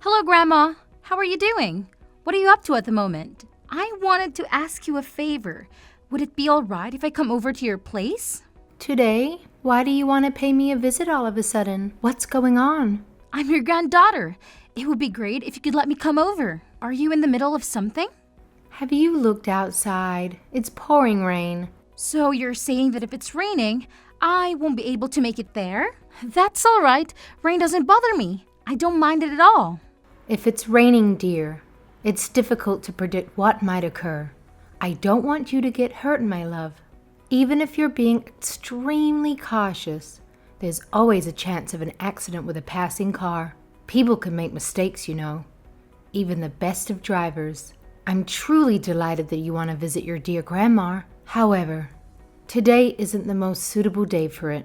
Hello, Grandma. How are you doing? What are you up to at the moment? I wanted to ask you a favor. Would it be all right if I come over to your place? Today? Why do you want to pay me a visit all of a sudden? What's going on? I'm your granddaughter. It would be great if you could let me come over. Are you in the middle of something? Have you looked outside? It's pouring rain. So you're saying that if it's raining, I won't be able to make it there? That's all right. Rain doesn't bother me. I don't mind it at all. If it's raining, dear, it's difficult to predict what might occur. I don't want you to get hurt, my love. Even if you're being extremely cautious, there's always a chance of an accident with a passing car. People can make mistakes, you know. Even the best of drivers. I'm truly delighted that you want to visit your dear grandma. However, today isn't the most suitable day for it.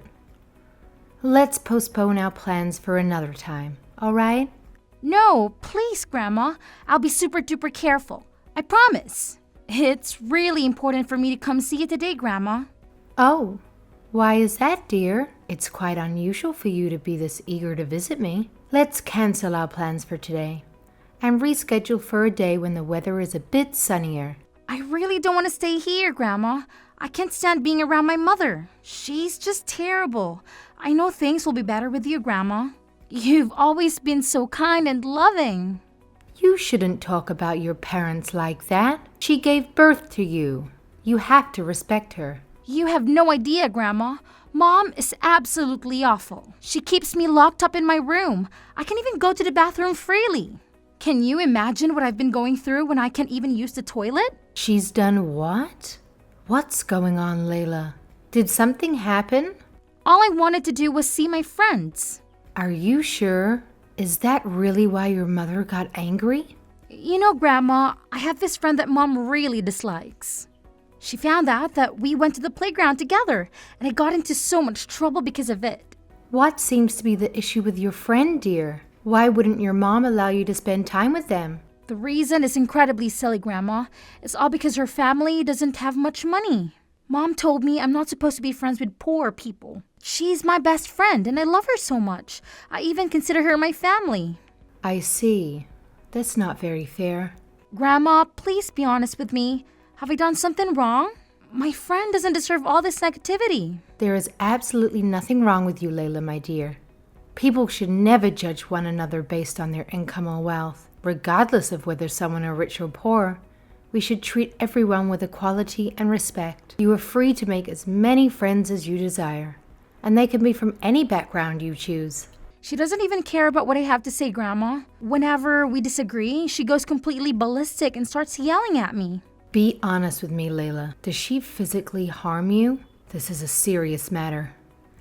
Let's postpone our plans for another time, all right? No, please, Grandma. I'll be super duper careful. I promise. It's really important for me to come see you today, Grandma. Oh, why is that, dear? It's quite unusual for you to be this eager to visit me. Let's cancel our plans for today and reschedule for a day when the weather is a bit sunnier. I really don't want to stay here, Grandma. I can't stand being around my mother. She's just terrible. I know things will be better with you, Grandma. You've always been so kind and loving. You shouldn't talk about your parents like that. She gave birth to you. You have to respect her. You have no idea, Grandma. Mom is absolutely awful. She keeps me locked up in my room. I can't even go to the bathroom freely. Can you imagine what I've been going through when I can't even use the toilet? She's done what? What's going on, Layla? Did something happen? All I wanted to do was see my friends. Are you sure? Is that really why your mother got angry? You know, Grandma, I have this friend that Mom really dislikes. She found out that we went to the playground together, and I got into so much trouble because of it. What seems to be the issue with your friend, dear? Why wouldn't your mom allow you to spend time with them? The reason is incredibly silly, Grandma. It's all because her family doesn't have much money. Mom told me I'm not supposed to be friends with poor people. She's my best friend, and I love her so much. I even consider her my family. I see. That's not very fair. Grandma, please be honest with me. Have I done something wrong? My friend doesn't deserve all this negativity. There is absolutely nothing wrong with you, Layla, my dear. People should never judge one another based on their income or wealth. Regardless of whether someone are rich or poor, we should treat everyone with equality and respect. You are free to make as many friends as you desire, and they can be from any background you choose. She doesn't even care about what I have to say, Grandma. Whenever we disagree, she goes completely ballistic and starts yelling at me. Be honest with me, Layla. Does she physically harm you? This is a serious matter,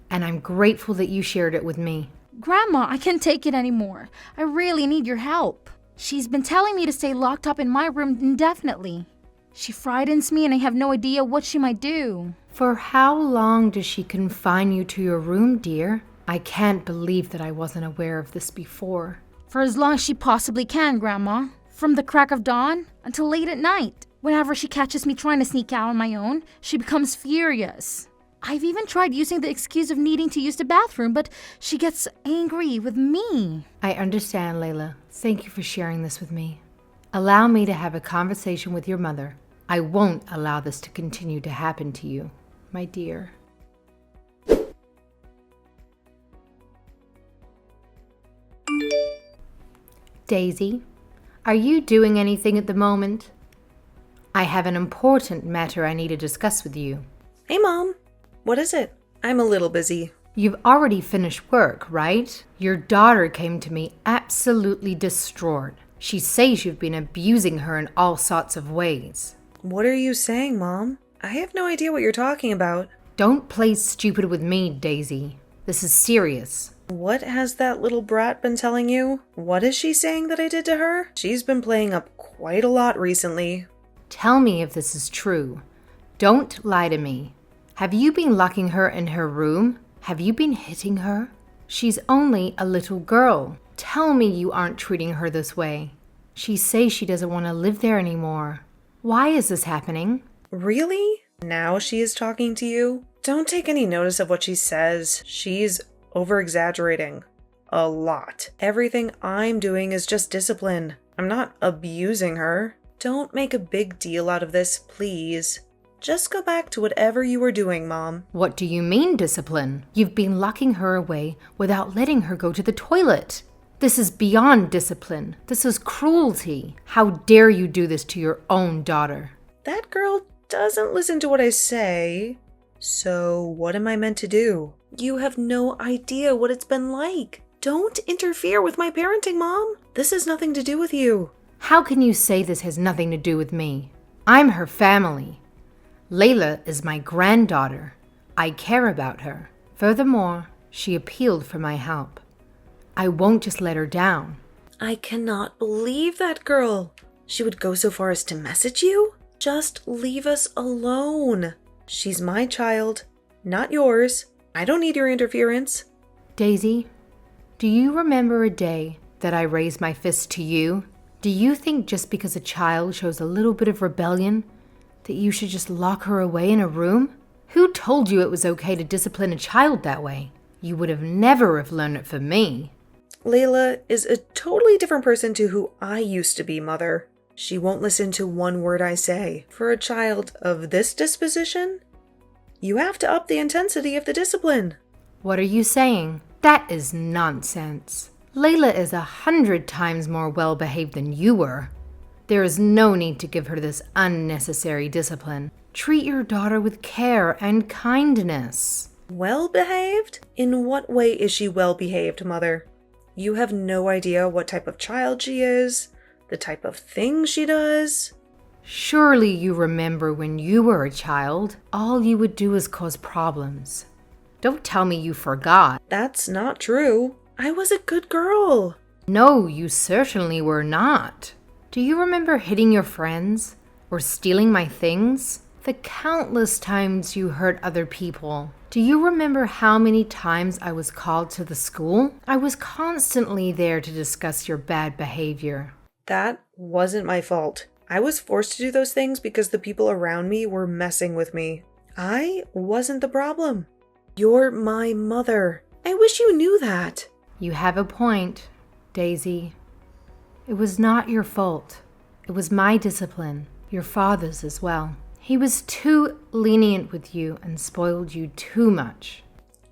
and I'm grateful that you shared it with me. Grandma, I can't take it anymore. I really need your help. She's been telling me to stay locked up in my room indefinitely. She frightens me and I have no idea what she might do. For how long does she confine you to your room, dear? I can't believe that I wasn't aware of this before. For as long as she possibly can, Grandma. From the crack of dawn until late at night. Whenever she catches me trying to sneak out on my own, she becomes furious. I've even tried using the excuse of needing to use the bathroom, but she gets angry with me. I understand, Layla. Thank you for sharing this with me. Allow me to have a conversation with your mother. I won't allow this to continue to happen to you, my dear. Daisy, are you doing anything at the moment? I have an important matter I need to discuss with you. Hey, Mom. What is it? I'm a little busy. You've already finished work, right? Your daughter came to me absolutely distraught. She says you've been abusing her in all sorts of ways. What are you saying, Mom? I have no idea what you're talking about. Don't play stupid with me, Daisy. This is serious. What has that little brat been telling you? What is she saying that I did to her? She's been playing up quite a lot recently. Tell me if this is true. Don't lie to me. Have you been locking her in her room? Have you been hitting her? She's only a little girl. Tell me you aren't treating her this way. She says she doesn't want to live there anymore. Why is this happening? Really? Now she is talking to you? Don't take any notice of what she says. She's over-exaggerating. a lot. Everything I'm doing is just discipline. I'm not abusing her. Don't make a big deal out of this, please. Just go back to whatever you were doing, Mom. What do you mean, discipline? You've been locking her away without letting her go to the toilet. This is beyond discipline. This is cruelty. How dare you do this to your own daughter? That girl doesn't listen to what I say. So what am I meant to do? You have no idea what it's been like. Don't interfere with my parenting, Mom. This has nothing to do with you. How can you say this has nothing to do with me? I'm her family. Layla is my granddaughter. I care about her. Furthermore, she appealed for my help. I won't just let her down. I cannot believe that girl. She would go so far as to message you? Just leave us alone. She's my child, not yours. I don't need your interference. Daisy, do you remember a day that I raised my fist to you? Do you think just because a child shows a little bit of rebellion that you should just lock her away in a room? Who told you it was okay to discipline a child that way? You would have never have learned it from me. Layla is a totally different person to who I used to be, Mother. She won't listen to one word I say. For a child of this disposition, you have to up the intensity of the discipline. What are you saying? That is nonsense. Layla is 100 times more well-behaved than you were. There is no need to give her this unnecessary discipline. Treat your daughter with care and kindness. Well-behaved? In what way is she well-behaved, Mother? You have no idea what type of child she is, the type of things she does. Surely you remember when you were a child, all you would do is cause problems. Don't tell me you forgot. That's not true. I was a good girl. No, you certainly were not. Do you remember hitting your friends or stealing my things? The countless times you hurt other people. Do you remember how many times I was called to the school? I was constantly there to discuss your bad behavior. That wasn't my fault. I was forced to do those things because the people around me were messing with me. I wasn't the problem. You're my mother. I wish you knew that. You have a point, Daisy. It was not your fault. It was my discipline, your father's as well. He was too lenient with you and spoiled you too much.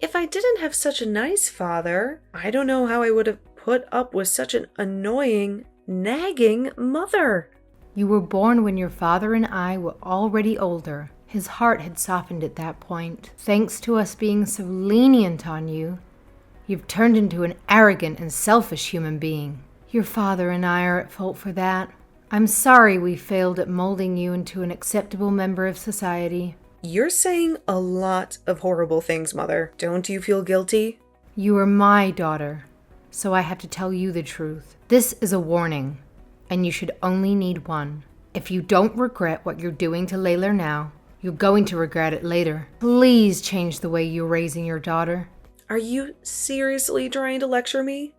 If I didn't have such a nice father, I don't know how I would have put up with such an annoying, nagging mother. You were born when your father and I were already older. His heart had softened at that point. Thanks to us being so lenient on you, you've turned into an arrogant and selfish human being. Your father and I are at fault for that. I'm sorry we failed at molding you into an acceptable member of society. You're saying a lot of horrible things, Mother. Don't you feel guilty? You are my daughter, so I have to tell you the truth. This is a warning, and you should only need one. If you don't regret what you're doing to Layla now, you're going to regret it later. Please change the way you're raising your daughter. Are you seriously trying to lecture me?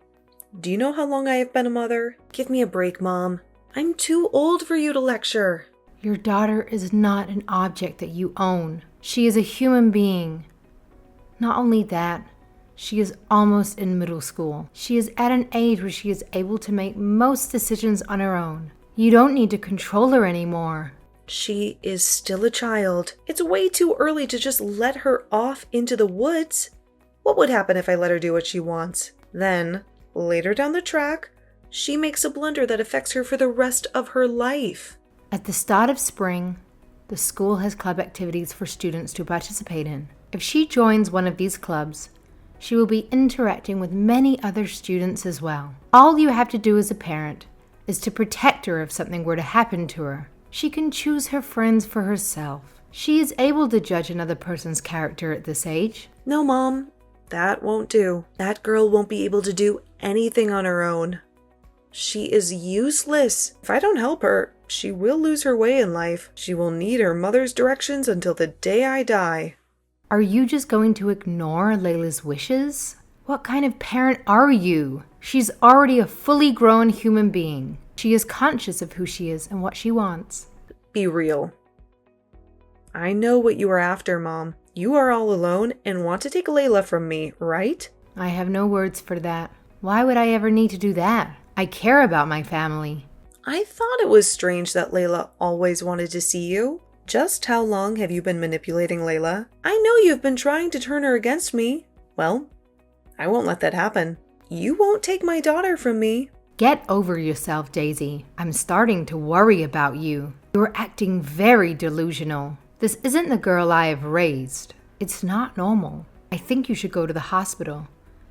Do you know how long I have been a mother? Give me a break, Mom. I'm too old for you to lecture. Your daughter is not an object that you own. She is a human being. Not only that, she is almost in middle school. She is at an age where she is able to make most decisions on her own. You don't need to control her anymore. She is still a child. It's way too early to just let her off into the woods. What would happen if I let her do what she wants? Then, later down the track, she makes a blunder that affects her for the rest of her life. At the start of spring, the school has club activities for students to participate in. If she joins one of these clubs, she will be interacting with many other students as well. All you have to do as a parent is to protect her if something were to happen to her. She can choose her friends for herself. She is able to judge another person's character at this age. No, Mom, that won't do. That girl won't be able to do anything on her own. She is useless. If I don't help her, she will lose her way in life. She will need her mother's directions until the day I die. Are you just going to ignore Layla's wishes? What kind of parent are you? She's already a fully grown human being. She is conscious of who she is and what she wants. Be real. I know what you are after, Mom. You are all alone and want to take Layla from me, right? I have no words for that. Why would I ever need to do that? I care about my family. I thought it was strange that Layla always wanted to see you. Just how long have you been manipulating Layla? I know you've been trying to turn her against me. Well, I won't let that happen. You won't take my daughter from me. Get over yourself, Daisy. I'm starting to worry about you. You're acting very delusional. This isn't the girl I have raised. It's not normal. I think you should go to the hospital.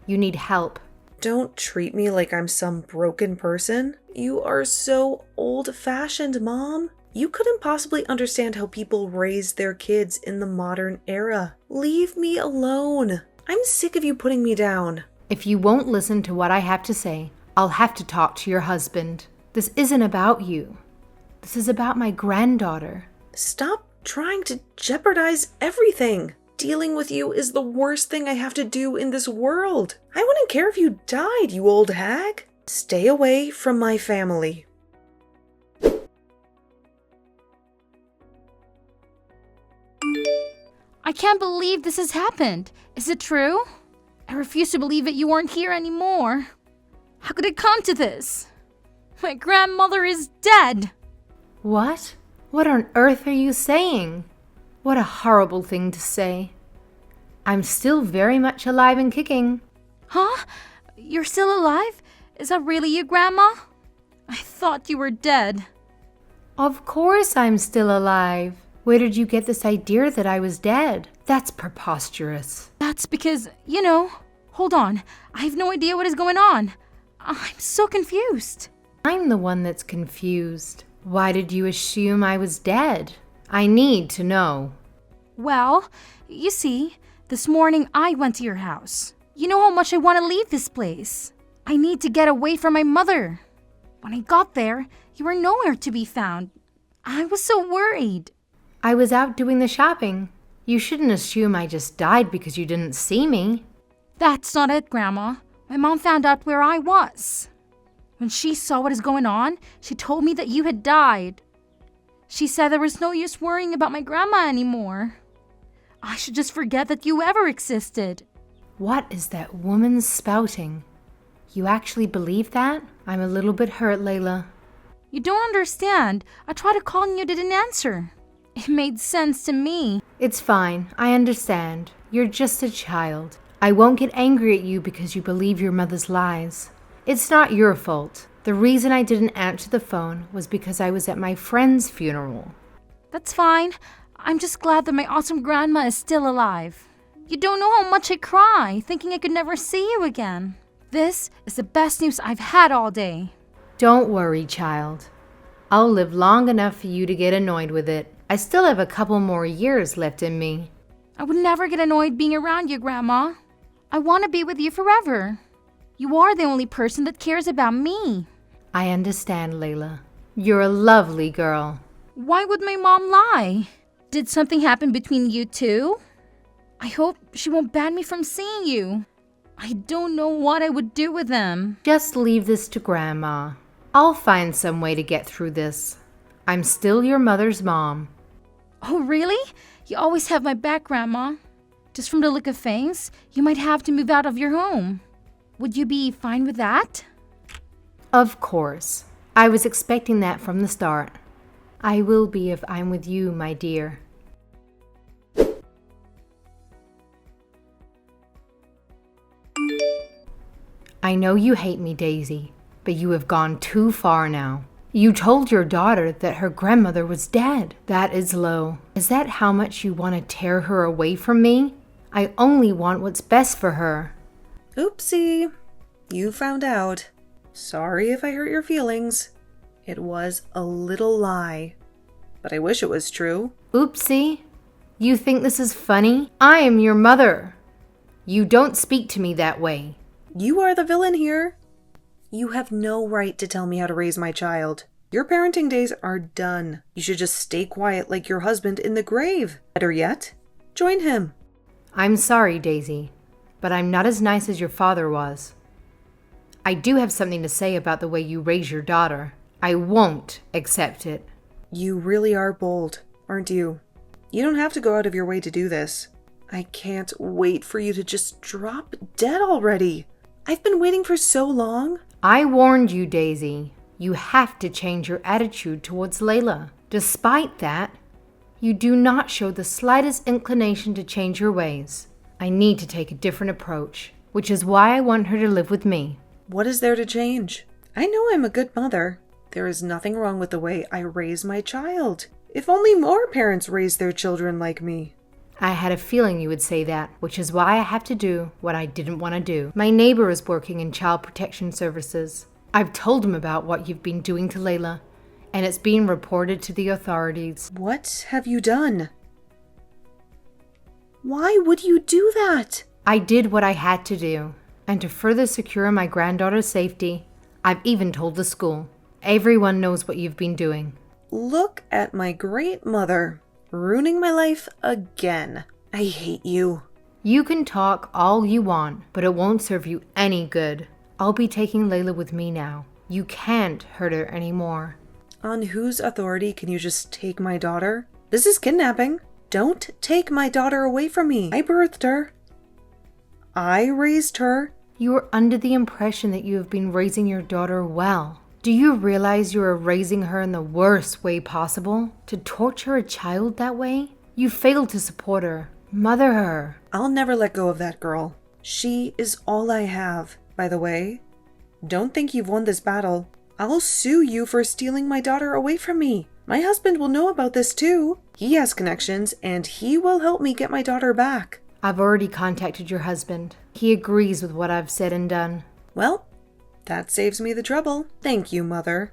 You need help. Don't treat me like I'm some broken person. You are so old-fashioned, Mom. You couldn't possibly understand how people raise their kids in the modern era. Leave me alone. I'm sick of you putting me down. If you won't listen to what I have to say, I'll have to talk to your husband. This isn't about you. This is about my granddaughter. Stop trying to jeopardize everything. Dealing with you is the worst thing I have to do in this world. I wouldn't care if you died, you old hag. Stay away from my family. I can't believe this has happened. Is it true? I refuse to believe that you aren't here anymore. How could it come to this? My grandmother is dead. What? What on earth are you saying? What a horrible thing to say. I'm still very much alive and kicking. Huh? You're still alive? Is that really you, Grandma? I thought you were dead. Of course I'm still alive. Where did you get this idea that I was dead? That's preposterous. That's because, hold on. I have no idea what is going on. I'm so confused. I'm the one that's confused. Why did you assume I was dead? I need to know. Well, you see, this morning I went to your house. You know how much I want to leave this place. I need to get away from my mother. When I got there, you were nowhere to be found. I was so worried. I was out doing the shopping. You shouldn't assume I just died because you didn't see me. That's not it, Grandma. My mom found out where I was. When she saw what is going on, she told me that you had died. She said there was no use worrying about my grandma anymore. I should just forget that you ever existed. What is that woman spouting? You actually believe that? I'm a little bit hurt, Layla. You don't understand. I tried to call and you didn't answer. It made sense to me. It's fine. I understand. You're just a child. I won't get angry at you because you believe your mother's lies. It's not your fault. The reason I didn't answer the phone was because I was at my friend's funeral. That's fine. I'm just glad that my awesome grandma is still alive. You don't know how much I cry, thinking I could never see you again. This is the best news I've had all day. Don't worry, child. I'll live long enough for you to get annoyed with it. I still have a couple more years left in me. I would never get annoyed being around you, Grandma. I want to be with you forever. You are the only person that cares about me. I understand, Layla. You're a lovely girl. Why would my mom lie? Did something happen between you two? I hope she won't ban me from seeing you. I don't know what I would do with them. Just leave this to Grandma. I'll find some way to get through this. I'm still your mother's mom. Oh, really? You always have my back, Grandma. Just from the look of things, you might have to move out of your home. Would you be fine with that? Of course. I was expecting that from the start. I will be if I'm with you, my dear. I know you hate me, Daisy, but you have gone too far now. You told your daughter that her grandmother was dead. That is low. Is that how much you want to tear her away from me? I only want what's best for her. Oopsie. You found out. Sorry if I hurt your feelings. It was a little lie. But I wish it was true. Oopsie. You think this is funny? I am your mother. You don't speak to me that way. You are the villain here. You have no right to tell me how to raise my child. Your parenting days are done. You should just stay quiet like your husband in the grave. Better yet, join him. I'm sorry, Daisy, but I'm not as nice as your father was. I do have something to say about the way you raise your daughter. I won't accept it. You really are bold, aren't you? You don't have to go out of your way to do this. I can't wait for you to just drop dead already. I've been waiting for so long. I warned you, Daisy. You have to change your attitude towards Layla. Despite that, you do not show the slightest inclination to change your ways. I need to take a different approach, which is why I want her to live with me. What is there to change? I know I'm a good mother. There is nothing wrong with the way I raise my child. If only more parents raise their children like me. I had a feeling you would say that, which is why I have to do what I didn't want to do. My neighbor is working in child protection services. I've told him about what you've been doing to Layla, and it's being reported to the authorities. What have you done? Why would you do that? I did what I had to do, and to further secure my granddaughter's safety, I've even told the school. Everyone knows what you've been doing. Look at my great mother, ruining my life again. I hate you. You can talk all you want, but it won't serve you any good. I'll be taking Layla with me now. You can't hurt her anymore. On whose authority can you just take my daughter? This is kidnapping. Don't take my daughter away from me. I birthed her. I raised her. You are under the impression that you have been raising your daughter well. Do you realize you are raising her in the worst way possible? To torture a child that way? You failed to support her, mother her. I'll never let go of that girl. She is all I have. By the way, don't think you've won this battle. I'll sue you for stealing my daughter away from me. My husband will know about this too. He has connections and he will help me get my daughter back. I've already contacted your husband. He agrees with what I've said and done. Well, that saves me the trouble. Thank you, Mother.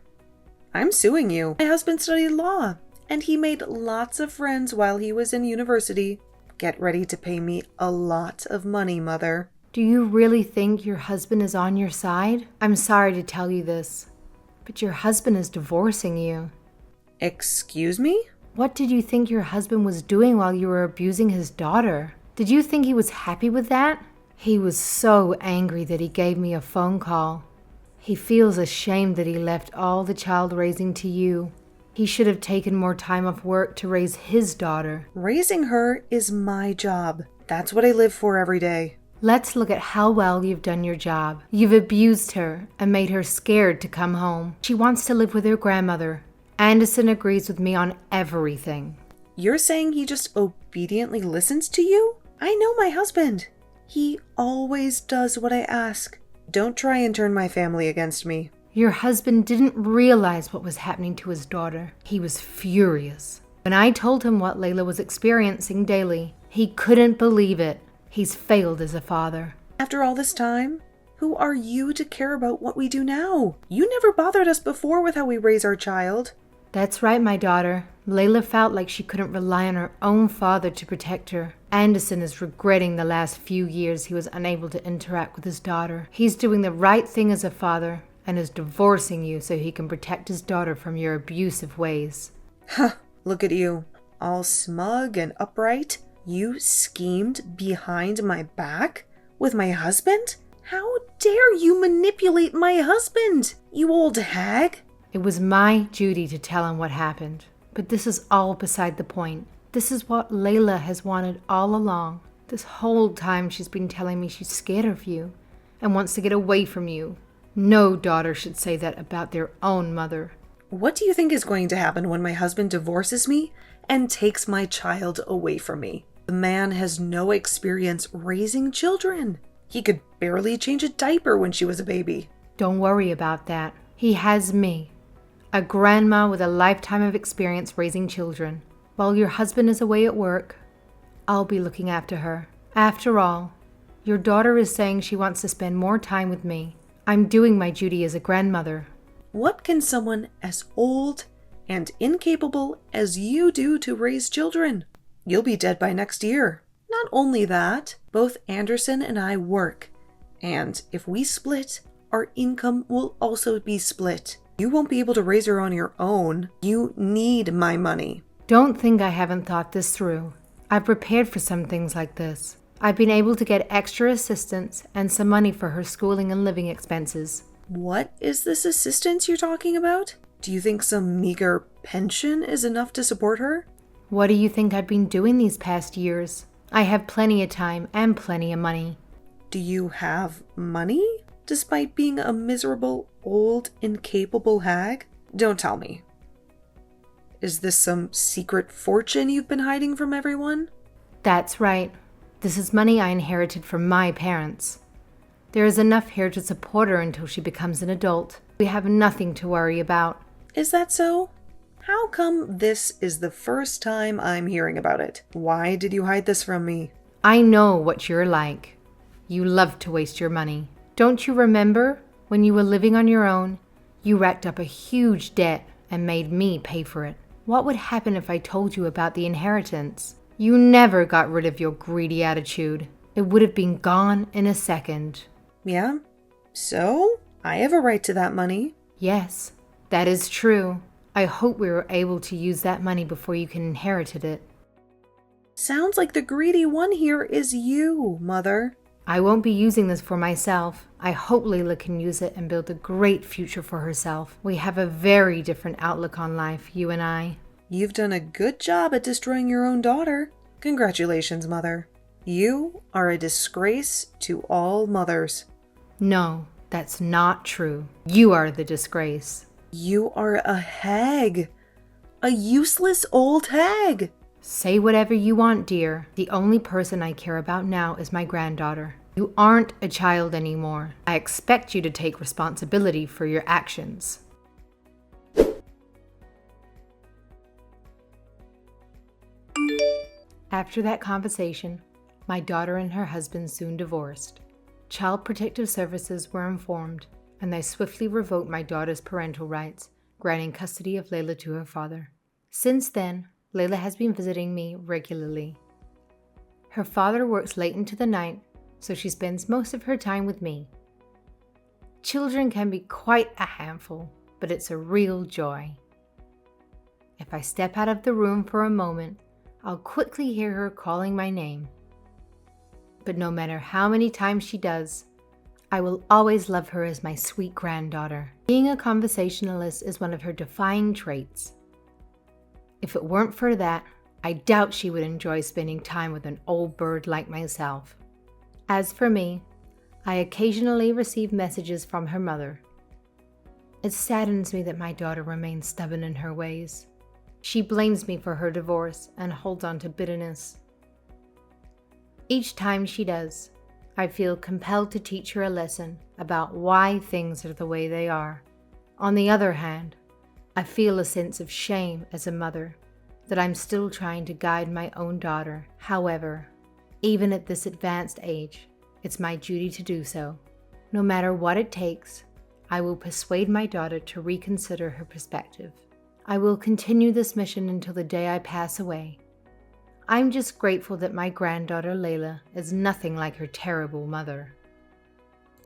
I'm suing you. My husband studied law, and he made lots of friends while he was in university. Get ready to pay me a lot of money, Mother. Do you really think your husband is on your side? I'm sorry to tell you this, but your husband is divorcing you. Excuse me? What did you think your husband was doing while you were abusing his daughter? Did you think he was happy with that? He was so angry that he gave me a phone call. He feels ashamed that he left all the child raising to you. He should have taken more time off work to raise his daughter. Raising her is my job. That's what I live for every day. Let's look at how well you've done your job. You've abused her and made her scared to come home. She wants to live with her grandmother. Anderson agrees with me on everything. You're saying he just obediently listens to you? I know my husband. He always does what I ask. Don't try and turn my family against me. Your husband didn't realize what was happening to his daughter. He was furious. When I told him what Layla was experiencing daily, he couldn't believe it. He's failed as a father. After all this time, who are you to care about what we do now? You never bothered us before with how we raise our child. That's right, my daughter. Layla felt like she couldn't rely on her own father to protect her. Anderson is regretting the last few years he was unable to interact with his daughter. He's doing the right thing as a father and is divorcing you so he can protect his daughter from your abusive ways. Huh, look at you. All smug and upright. You schemed behind my back with my husband? How dare you manipulate my husband, you old hag? It was my duty to tell him what happened. But this is all beside the point. This is what Layla has wanted all along. This whole time she's been telling me she's scared of you and wants to get away from you. No daughter should say that about their own mother. What do you think is going to happen when my husband divorces me and takes my child away from me? The man has no experience raising children. He could barely change a diaper when she was a baby. Don't worry about that. He has me, a grandma with a lifetime of experience raising children. While your husband is away at work, I'll be looking after her. After all, your daughter is saying she wants to spend more time with me. I'm doing my duty as a grandmother. What can someone as old and incapable as you do to raise children? You'll be dead by next year. Not only that, both Anderson and I work. And if we split, our income will also be split. You won't be able to raise her on your own. You need my money. Don't think I haven't thought this through. I've prepared for some things like this. I've been able to get extra assistance and some money for her schooling and living expenses. What is this assistance you're talking about? Do you think some meager pension is enough to support her? What do you think I've been doing these past years? I have plenty of time and plenty of money. Do you have money? despite being a miserable, old, incapable hag? Don't tell me. Is this some secret fortune you've been hiding from everyone? That's right. This is money I inherited from my parents. There is enough here to support her until she becomes an adult. We have nothing to worry about. Is that so? How come this is the first time I'm hearing about it? Why did you hide this from me? I know what you're like. You love to waste your money. Don't you remember when you were living on your own, you racked up a huge debt and made me pay for it? What would happen if I told you about the inheritance? You never got rid of your greedy attitude. It would have been gone in a second. Yeah? So? I have a right to that money. Yes, that is true. I hope we were able to use that money before you can inherit it. Sounds like the greedy one here is you, Mother. I won't be using this for myself. I hope Layla can use it and build a great future for herself. We have a very different outlook on life, you and I. You've done a good job at destroying your own daughter. Congratulations, Mother. You are a disgrace to all mothers. No, that's not true. You are the disgrace. You are a hag. A useless old hag. Say whatever you want, dear. The only person I care about now is my granddaughter. You aren't a child anymore. I expect you to take responsibility for your actions. After that conversation, my daughter and her husband soon divorced. Child Protective Services were informed, and they swiftly revoked my daughter's parental rights, granting custody of Layla to her father. Since then, Layla has been visiting me regularly. Her father works late into the night, so she spends most of her time with me. Children can be quite a handful, but it's a real joy. If I step out of the room for a moment, I'll quickly hear her calling my name. But no matter how many times she does, I will always love her as my sweet granddaughter. Being a conversationalist is one of her defining traits. If it weren't for that, I doubt she would enjoy spending time with an old bird like myself. As for me, I occasionally receive messages from her mother. It saddens me that my daughter remains stubborn in her ways. She blames me for her divorce and holds on to bitterness. Each time she does, I feel compelled to teach her a lesson about why things are the way they are. On the other hand, I feel a sense of shame as a mother that I'm still trying to guide my own daughter. However, even at this advanced age, it's my duty to do so. No matter what it takes, I will persuade my daughter to reconsider her perspective. I will continue this mission until the day I pass away. I'm just grateful that my granddaughter Layla is nothing like her terrible mother.